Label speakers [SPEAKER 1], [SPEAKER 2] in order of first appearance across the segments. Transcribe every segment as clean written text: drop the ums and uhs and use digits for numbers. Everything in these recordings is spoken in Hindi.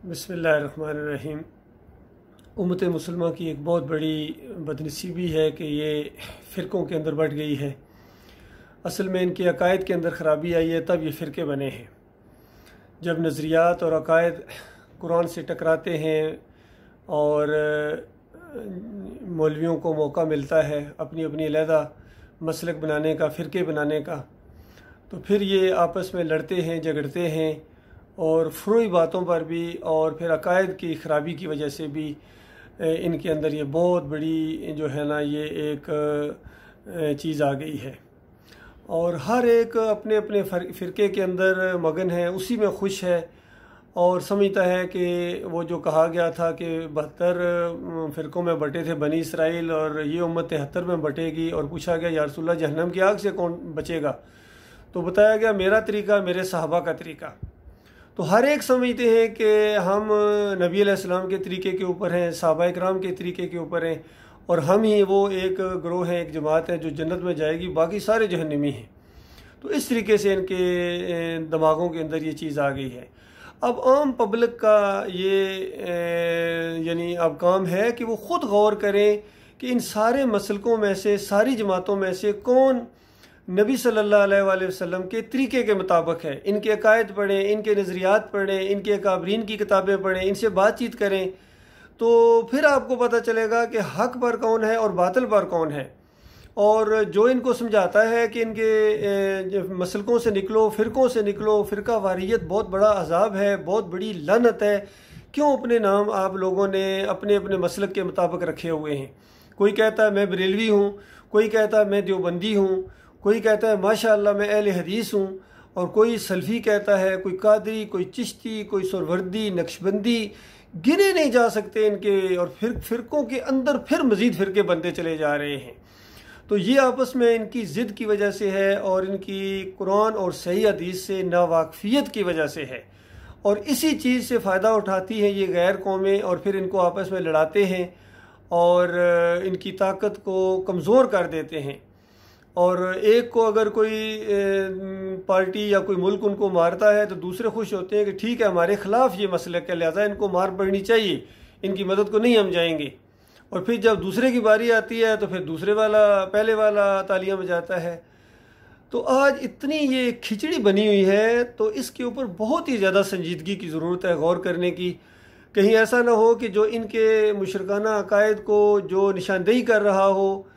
[SPEAKER 1] बिस्मिल्लाहिर्रहमानिर्रहीम। उम्मत मुसलमा की एक बहुत बड़ी बदनसीबी है कि ये फ़िरक़ों के अंदर बढ़ गई है। असल में इनके अकायद के अंदर ख़राबी आई है, तब ये फ़िरक़े बने हैं। जब नज़रियात और अकायद कुरान से टकराते हैं और मौलवियों को मौका मिलता है अपनी अपनी अलहदा मसलक बनाने का, फ़िरक़े बनाने का, तो फिर ये आपस में लड़ते हैं, झगड़ते हैं और फ़ुरूई बातों पर भी, और फिर अकायद की ख़राबी की वजह से भी इनके अंदर ये बहुत बड़ी जो है ना, ये एक चीज़ आ गई है। और हर एक अपने अपने फ़िरक़े के अंदर मगन है, उसी में खुश है और समझता है कि वो जो कहा गया था कि 72 फ़िरक़ों में बटे थे बनी इसराइल और ये उम्मत 73 में बटेगी। और पूछा गया या रसूलल्लाह जहन्नम की आग से कौन बचेगा, तो बताया गया मेरा तरीक़ा, मेरे सहाबा का तरीक़ा। तो हर एक समझते हैं कि हम नबी अलैहिस्सलाम के तरीक़े के ऊपर हैं, सहाबा इकराम के तरीक़े के ऊपर हैं और हम ही वो एक ग्रोह है, एक जमात है जो जन्नत में जाएगी, बाकी सारे जहन्नमी हैं। तो इस तरीके से इनके दिमागों के अंदर ये चीज़ आ गई है। अब आम पब्लिक का ये यानी अब काम है कि वो ख़ुद गौर करें कि इन सारे मसलकों में से, सारी जमातों में से कौन नबी सल्लल्लाहु अलैहि वसल्लम के तरीक़े के मुताबिक है। इनके अकायद पढ़ें, इनके नज़रियात पढ़ें, इनके अकाबरीन की किताबें पढ़ें, इनसे बातचीत करें, तो फिर आपको पता चलेगा कि हक़ पर कौन है और बातिल पर कौन है। और जो इनको समझाता है कि इनके मसलकों से निकलो, फ़िरक़ों से निकलो, फ़िरक़ा वारियत बहुत बड़ा अज़ाब है, बहुत बड़ी लानत है, क्यों अपने नाम आप लोगों ने अपने अपने मसलक के मुताबिक रखे हुए हैं। कोई कहता है मैं बरेलवी हूँ, कोई कहता है मैं देवबंदी हूँ, कोई कहता है माशाअल्लाह मैं अहले हदीस हूँ, और कोई सल्फ़ी कहता है, कोई कादरी, कोई चिश्ती, कोई सुरवर्दी, नक्शबंदी, गिने नहीं जा सकते इनके। और फिर फ़िरक़ों के अंदर फिर मज़ीद फ़िरक़े बनते चले जा रहे हैं। तो ये आपस में इनकी ज़िद की वजह से है और इनकी कुरान और सही हदीस से नावाक़फ़ियत की वजह से है। और इसी चीज़ से फ़ायदा उठाती हैं ये गैर कौमें और फिर इनको आपस में लड़ाते हैं और इनकी ताकत को कमज़ोर कर देते हैं। और एक को अगर कोई पार्टी या कोई मुल्क उनको मारता है तो दूसरे खुश होते हैं कि ठीक है हमारे ख़िलाफ़ ये मसलक है, लिहाजा इनको मार पड़नी चाहिए, इनकी मदद को नहीं हम जाएंगे। और फिर जब दूसरे की बारी आती है तो फिर दूसरे वाला पहले वाला तालियां बजाता है। तो आज इतनी ये खिचड़ी बनी हुई है, तो इसके ऊपर बहुत ही ज़्यादा संजीदगी की ज़रूरत है, गौर करने की। कहीं ऐसा ना हो कि जो इनके मुशरकाना अकायद को जो निशानदेही कर रहा हो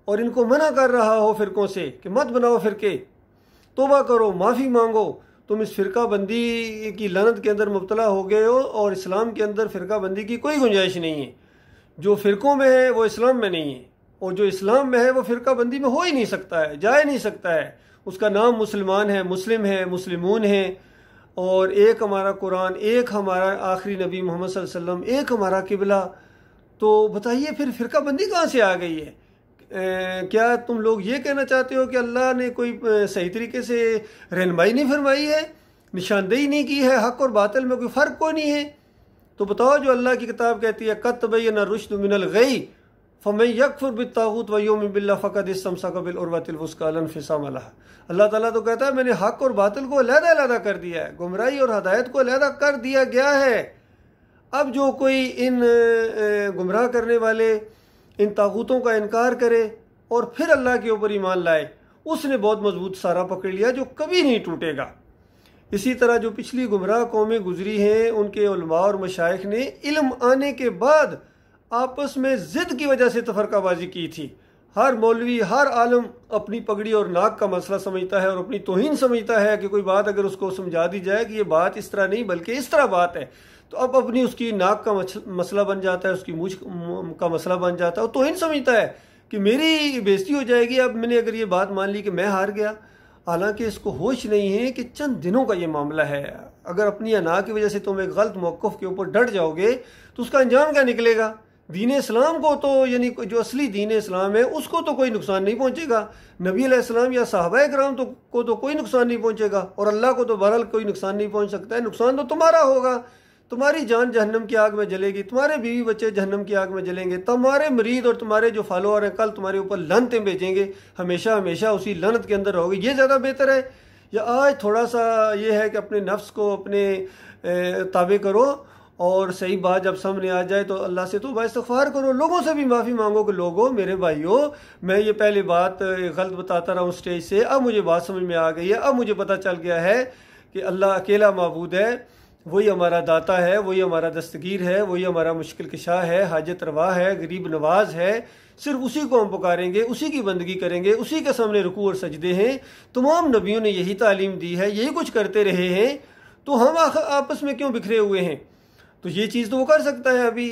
[SPEAKER 1] और इनको मना कर रहा हो फ़िरक़ों से कि मत बनाओ फ़िरक़े, तौबा करो, माफ़ी मांगो, तुम इस फ़िरक़ा बंदी की लानत के अंदर मुब्तला हो गए हो और इस्लाम के अंदर फ़िरक़ा बंदी की कोई गुंजाइश नहीं है। जो फ़िरक़ों में है वो इस्लाम में नहीं है, और जो इस्लाम में है वो फ़िरक़ा बंदी में हो ही नहीं सकता है, जा ही नहीं सकता है। उसका नाम मुसलमान है, मुस्लिम है, मुस्लिमून है, और एक हमारा कुरान, एक हमारा आखिरी नबी मोहम्मद सल्लल्लाहु अलैहि वसल्लम, एक हमारा किबला। तो बताइए फिर फ़िरक़ा बंदी कहाँ से आ गई है? क्या तुम लोग ये कहना चाहते हो कि अल्लाह ने कोई सही तरीके से रहनुमाई नहीं फरमाई है, निशानदेही नहीं की है, हक़ और बातिल में कोई फ़र्क कोई नहीं है? तो बताओ, जो अल्लाह की किताब कहती है क़द तबय्यन रुश्द मिनल गई फमन यकफुर बित्तागूत व युमिन बिल्लाह फ़क़द इस्तमसक बिल-उर्वतिल वुस्क़ा ला इंफ़िसाम लहा। अल्लाह ताला तो कहता है मैंने हक़ और बातिल को अलग-अलग कर दिया है, गुमराही और हदायत को अलग कर दिया गया है। अब जो कोई इन गुमराह करने वाले इन तागूतों का इनकार करे और फिर अल्लाह के ऊपर ईमान लाए, उसने बहुत मजबूत सारा पकड़ लिया जो कभी नहीं टूटेगा। इसी तरह जो पिछली गुमराह कौमें गुजरी हैं, उनके उलमा और मशाइख ने इल्म आने के बाद आपस में ज़िद की वजह से तफरकाबाजी की थी। हर मौलवी, हर आलम अपनी पगड़ी और नाक का मसला समझता है और अपनी तौहीन समझता है कि कोई बात अगर उसको समझा दी जाए कि ये बात इस तरह नहीं बल्कि इस तरह बात है, तो अब अपनी उसकी नाक का मसला बन जाता है, उसकी मूछ का मसला बन जाता है। और तौहीन समझता है कि मेरी बेइज्जती हो जाएगी अब मैंने अगर ये बात मान ली कि मैं हार गया। हालांकि इसको होश नहीं है कि चंद दिनों का ये मामला है। अगर अपनी अना की वजह से तुम एक गलत मौक़िफ़ के ऊपर डट जाओगे तो उसका अंजाम क्या निकलेगा? दीन इस्लाम को तो, यानी जो असली दीन इस्लाम है, उसको तो कोई नुकसान नहीं पहुंचेगा। नबी अलैहिस्सलाम या सहाबा इकराम को तो कोई नुकसान नहीं पहुंचेगा, और अल्लाह को तो बहरहाल कोई नुकसान नहीं पहुंच सकता है। नुकसान तो तुम्हारा होगा, तुम्हारी जान जहन्नम की आग में जलेगी, तुम्हारे बीवी बच्चे जहन्नम की आग में जलेंगे, तुम्हारे मरीद और तुम्हारे जो फॉलोअर हैं कल तुम्हारे ऊपर लानतें भेजेंगे, हमेशा हमेशा उसी लानत के अंदर रहोगे। ये ज़्यादा बेहतर है या आज थोड़ा सा ये है कि अपने नफ्स को अपने ताबे करो और सही बात जब सामने आ जाए तो अल्लाह से तौबा इस्तिग़फ़ार करो, लोगों से भी माफ़ी मांगो कि लोगों मेरे भाइयों, मैं ये पहले बात गलत बताता रहा हूँ स्टेज से, अब मुझे बात समझ में आ गई है, अब मुझे पता चल गया है कि अल्लाह अकेला माबूद है, वही हमारा दाता है, वही हमारा दस्तगीर है, वही हमारा मुश्किल कशा है, हाजत रवा है, गरीब नवाज है। सिर्फ उसी को हम पुकारेंगे, उसी की बंदगी करेंगे, उसी के सामने रुकू और सजदे हैं। तमाम नबियों ने यही तालीम दी है, यही कुछ करते रहे हैं, तो हम आपस में क्यों बिखरे हुए हैं? तो ये चीज़ तो वो कर सकता है अभी,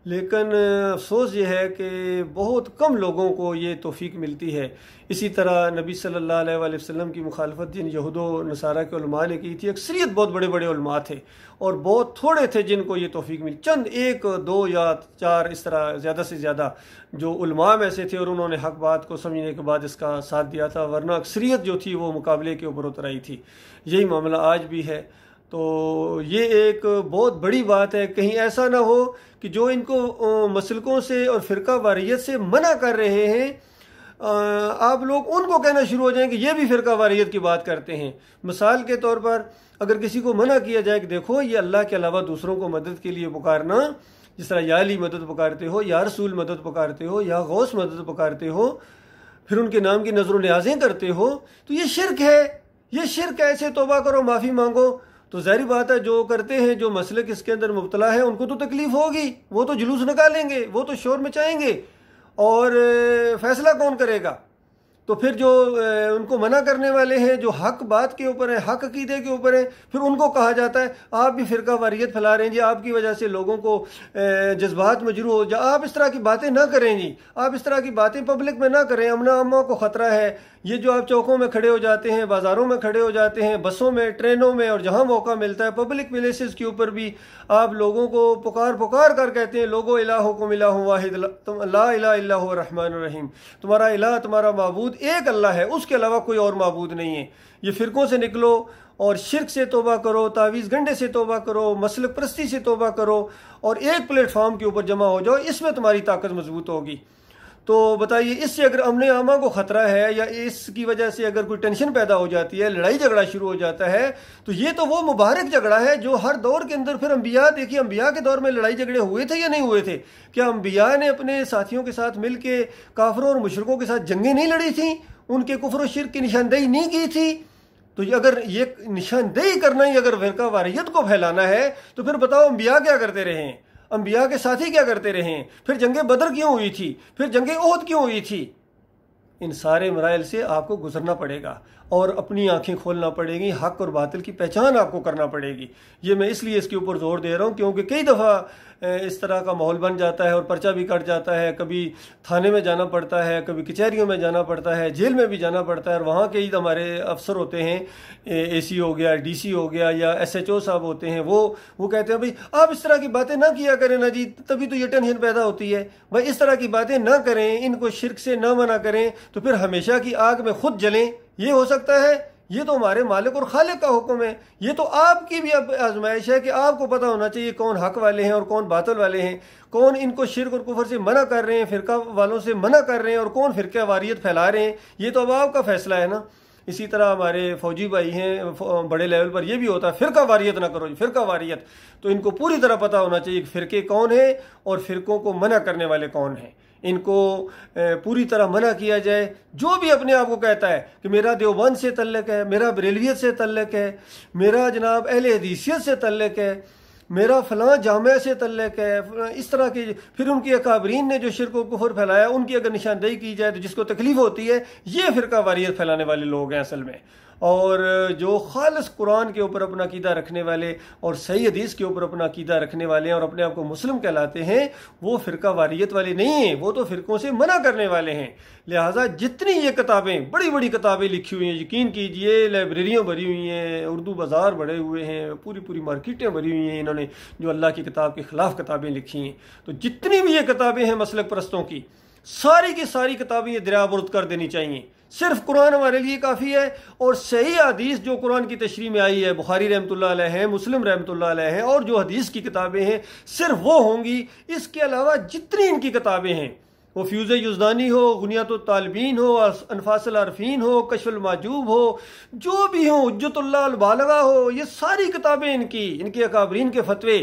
[SPEAKER 1] लेकिन अफसोस ये है कि बहुत कम लोगों को ये तौफीक मिलती है। इसी तरह नबी सल्लल्लाहु अलैहि वसल्लम की मुखालफत जिन यहूदो नसारा के उलमा ने की थी, अक्सरियत बहुत बड़े बड़े उलमा थे और बहुत थोड़े थे जिनको ये तौफीक मिली। चंद एक दो या चार इस तरह ज़्यादा से ज़्यादा जो उलमा में से थे और उन्होंने हक बात को समझने के बाद इसका साथ दिया था, वरना अक्सरियत जो थी वो मुकाबले के ऊपर उतर आई थी। यही मामला आज भी है। तो ये एक बहुत बड़ी बात है, कहीं ऐसा ना हो कि जो इनको मसलकों से और फ़िरका वारियत से मना कर रहे हैं, आप लोग उनको कहना शुरू हो जाएं कि ये भी फ़िरका वारियत की बात करते हैं। मिसाल के तौर पर अगर किसी को मना किया जाए कि देखो ये अल्लाह के अलावा दूसरों को मदद के लिए पुकारना, जिस तरह या अली मदद पुकारते हो, या रसूल मदद पुकारते हो, या गौस मदद पुकारते हो, फिर उनके नाम की नजर न्याज़ें करते हो, तो ये शिरक है। ये शिरक है, ऐसे तौबा करो, माफ़ी मांगो। तो ज़ाहिर बात है जो करते हैं, जो मसलक इसके अंदर मुब्तला है, उनको तो तकलीफ होगी, वो तो जुलूस निकालेंगे, वो तो शोर मचाएंगे, और फैसला कौन करेगा? तो फिर जो उनको मना करने वाले हैं, जो हक बात के ऊपर है, हक अकीदे के ऊपर है, फिर उनको कहा जाता है आप भी फ़िरका वारियत फैला रहे हैं जी, आपकी वजह से लोगों को जज्बात मजरू हो जा, आप इस तरह की बातें ना करें जी, आप इस तरह की बातें पब्लिक में ना करें, अमना अम्मा को ख़तरा है। ये जो आप चौकों में खड़े हो जाते हैं, बाज़ारों में खड़े हो जाते हैं, बसों में, ट्रेनों में, और जहाँ मौका मिलता है पब्लिक प्लेसेस के ऊपर भी आप लोगों को पुकार पुकार कर कहते हैं लोगो इलाहुकुम इलाहुन वाहिद ला इलाहा इल्ला हुवा रहमानुर रहीम, तुम्हारा इलाह, तुम्हारा माबूद एक अल्लाह है, उसके अलावा कोई और माबूद नहीं है। ये फ़िरकों से निकलो और शिरक से तौबा करो, तावीज़ गंडे से तौबा करो, मसलक परस्ती से तौबा करो और एक प्लेटफॉर्म के ऊपर जमा हो जाओ, इसमें तुम्हारी ताकत मजबूत होगी। तो बताइए, इससे अगर अमन आमा को ख़तरा है या इसकी वजह से अगर कोई टेंशन पैदा हो जाती है, लड़ाई झगड़ा शुरू हो जाता है, तो ये तो वो मुबारक झगड़ा है जो हर दौर के अंदर, फिर अंबिया देखिए, अंबिया के दौर में लड़ाई झगड़े हुए थे या नहीं हुए थे? क्या अंबिया ने अपने साथियों के साथ मिल के काफिरों और मुशरिकों के साथ जंगें नहीं लड़ी थी? उनके कुफ्र और शिर्क की निशानदेही नहीं की थी? तो अगर ये निशानदेही करना ही अगर फ़िरका वारियत को फैलाना है, तो फिर बताओ अंबिया क्या करते रहे हैं, अंबिया के साथी क्या करते रहे हैं, फिर जंगे बदर क्यों हुई थी, फिर जंगे ओहद क्यों हुई थी? इन सारे मराइल से आपको गुजरना पड़ेगा और अपनी आंखें खोलना पड़ेगी, हक और बातिल की पहचान आपको करना पड़ेगी। ये मैं इसलिए इसके ऊपर जोर दे रहा हूँ क्योंकि कई दफ़ा इस तरह का माहौल बन जाता है और पर्चा भी कट जाता है, कभी थाने में जाना पड़ता है, कभी कचहरियों में जाना पड़ता है, जेल में भी जाना पड़ता है, और वहाँ के ही हमारे अफसर होते हैं, एसी हो गया, डीसी हो गया, या एसएचओ साहब होते हैं, वो कहते हैं भाई आप इस तरह की बातें ना किया करें ना जी, तभी तो ये टेंशन पैदा होती है, भाई इस तरह की बातें ना करें, इनको शिरक से ना मना करें तो फिर हमेशा की आग में खुद जलें। ये हो सकता है? ये तो हमारे मालिक और खालिक का हुक्म है। ये तो आपकी भी अब आजमाइश है कि आपको पता होना चाहिए कौन हक वाले हैं और कौन बातिल वाले हैं, कौन इनको शिरक और कुफर से मना कर रहे हैं, फ़िरका वालों से मना कर रहे हैं, और कौन फ़िरका वारियत फैला रहे हैं। ये तो अब आपका फैसला है ना। इसी तरह हमारे फौजी भाई हैं बड़े लेवल पर, ये भी होता है फ़िरका वारियत ना करो जी, फ़िरका वारियत। तो इनको पूरी तरह पता होना चाहिए कि फ़िरके कौन है और फ़िरकों को मना करने वाले कौन हैं। इनको पूरी तरह मना किया जाए। जो भी अपने आप को कहता है कि मेरा देवबंद से तल्लक है, मेरा बरेलवियत से तल्लक है, मेरा जनाब अहले हदीसियत से तल्लक है, मेरा फ़लाँ जामे से तल्लक है, इस तरह की, फिर उनकी अकाबरीन ने जो शिरक व कुफर फैलाया उनकी अगर निशानदेही की जाए तो जिसको तकलीफ होती है, ये फ़िरका वारियत फैलाने वाले लोग हैं असल में। और जो खालिस कुरान के ऊपर अपना अकीदा रखने वाले और सही हदीस के ऊपर अपना अकीदा रखने वाले हैं और अपने आप को मुस्लिम कहलाते हैं, वो फ़िरका वारियत वाले नहीं हैं, वो तो फ़िरकों से मना करने वाले हैं। लिहाजा जितनी ये किताबें, बड़ी बड़ी किताबें लिखी हुई हैं, यकीन कीजिए लाइब्रेरियाँ भरी हुई हैं, उर्दू बाज़ार भरे हुए हैं, पूरी पूरी मार्केटें भरी हुई हैं इन्होंने जो अल्लाह की किताब के ख़िलाफ़ किताबें लिखी हैं। तो जितनी भी ये किताबें हैं मसलक परस्तों की, सारी की सारी किताबें ये दरियाबुर्द कर देनी चाहिए। सिर्फ कुरान हमारे लिए काफ़ी है, और सही हदीस जो कुरान की तशरीह में आई है, बुखारी रहमतुल्लाह अलैह है, मुस्लिम रहमतुल्लाह अलैह है, और जो हदीस की किताबें हैं सिर्फ वो होंगी। इसके अलावा जितनी इनकी किताबें हैं, वो फ्यूज़ युज़दानी हो, गुनियात तालिबीन हो, अनफासल आरफीन हो, कश्फुल माजूब हो, जो भी हो, हुज्जतुल्लाह अल बालिगा हो, ये सारी किताबें इनकी अकाबरीन के फतवे,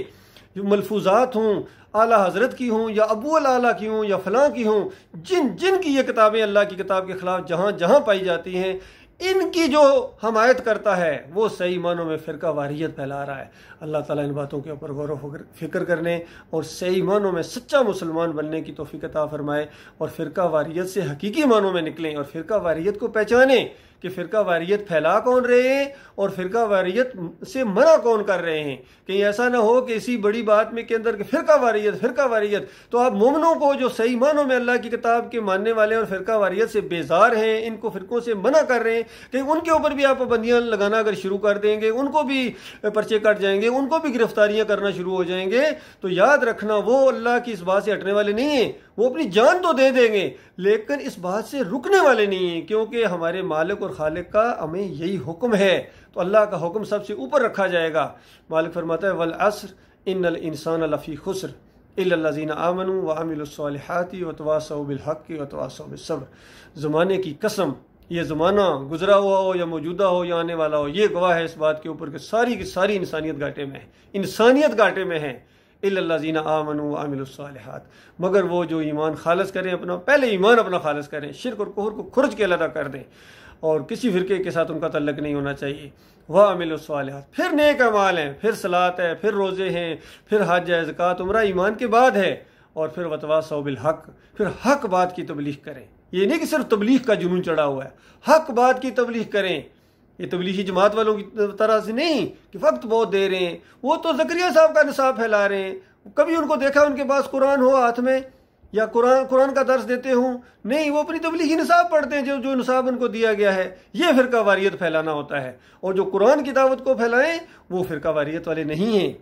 [SPEAKER 1] मलफूजात हों, आला हज़रत की हों या अबू अल आला की हों या फ़लाँ की हों, जिन की ये किताबें अल्लाह की किताब के ख़िलाफ़ जहाँ जहाँ पाई जाती हैं, इनकी जो हमायत करता है वो सही मानों में फ़िरका वारियत फैला रहा है। अल्लाह ताला इन बातों के ऊपर गौर व फिक्र करने और सही मानों में सच्चा मुसलमान बनने की तौफीक अता फरमाए और फ़िरका वारियत से हकीकी मानों में निकलें और फ़िरका वारियत को पहचानें कि फ़िरका वारियत फैला कौन रहे हैं और फ़िरका वारियत से मना कौन कर रहे हैं। कहीं ऐसा ना हो कि इसी बड़ी बात में के अंदर कि फ़िरका वारियत, तो आप मोमिनों को जो सही मानों में अल्लाह की किताब के मानने वाले और फ़िरका वारियत से बेजार हैं, इनको फ़िरकों से मना कर रहे हैं, कि उनके ऊपर भी आप पाबंदियाँ लगाना अगर शुरू कर देंगे, उनको भी पर्चे कट जाएंगे, उनको भी गिरफ्तारियाँ करना शुरू हो जाएंगे, तो याद रखना वो अल्लाह की इस बात से हटने वाले नहीं हैं। वो अपनी जान तो दे देंगे लेकिन इस बात से रुकने वाले नहीं हैं, क्योंकि हमारे मालिक और खालिक का हमें यही हुक्म है, तो अल्लाह का हुक्म सबसे ऊपर रखा जाएगा। मालिक फरमाता है वल अस्र इन्नल इंसान लफ़ी खुस्र इल्लल्लज़ीना आमनू व अमिलुस्सॉलिहाति व तवासौ बिल हक़्क़ि व तवासौ बिस सब्र। ज़माने की कसम, ये ज़माना गुजरा हुआ हो या मौजूदा हो या आने वाला हो, ये गवाह है इस बात के ऊपर कि सारी की सारी इंसानियत घाटे में है, इंसानियत घाटे में है। इल्लल्लज़ीना आमनू व अमिलुस्सॉलिहात, मगर वो जो ईमान खालिस करें, अपना पहले ईमान अपना खालिस करें, शिर्क और कुफ्र को खुर्ज के अलग कर दें और किसी फ़िरके के साथ उनका तल्लक नहीं होना चाहिए। वह अमिलुस्सॉलिहात, फिर नेक अमाल हैं, फिर सलात है, फिर रोज़े हैं, फिर हज है, ज़कात उम्रा ईमान के बाद है, और फिर वतवासौ बिल हक़, फिर हक बात की तबलीग करें। ये नहीं कि सिर्फ तबलीग का जुनून चढ़ा हुआ है, हक बात की तबलीग करें। ये तबलीगी जमात वालों की तरह से नहीं कि वक्त बहुत दे रहे हैं, वो तो ज़करिया साहब का निसाब फैला रहे हैं। कभी उनको देखा उनके पास कुरान हो हाथ में या कुरान का दर्स देते हों? नहीं, वो अपनी तबलीगी निसाब पढ़ते हैं, जो निसाब उनको दिया गया है। ये फ़िरका वारियत फैलाना होता है, और जो कुरान की दावत को फैलाएं वो फ़िरका वारियत वाले नहीं हैं।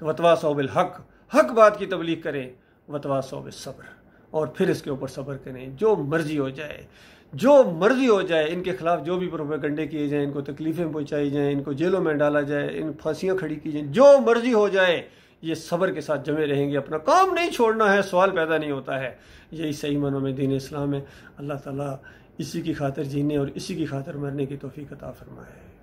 [SPEAKER 1] तो वतवासौ बिल हक़, हक बात की तबलीग करें, वतवासौ बिस सब्र, और फिर इसके ऊपर सब्र करें। जो मर्जी हो जाए, जो मर्जी हो जाए, इनके खिलाफ जो भी प्रोपेगेंडे किए जाएं, इनको तकलीफ़ें पहुंचाई जाएं, इनको जेलों में डाला जाए, इन फांसियां खड़ी की जाएं, जो मर्जी हो जाए, ये सब्र के साथ जमे रहेंगे, अपना काम नहीं छोड़ना है, सवाल पैदा नहीं होता है। यही सही मानों में दीन इस्लाम है। अल्लाह ताला इसी की खातिर जीने और इसी की खातिर मरने की तौफीक अता फरमाए।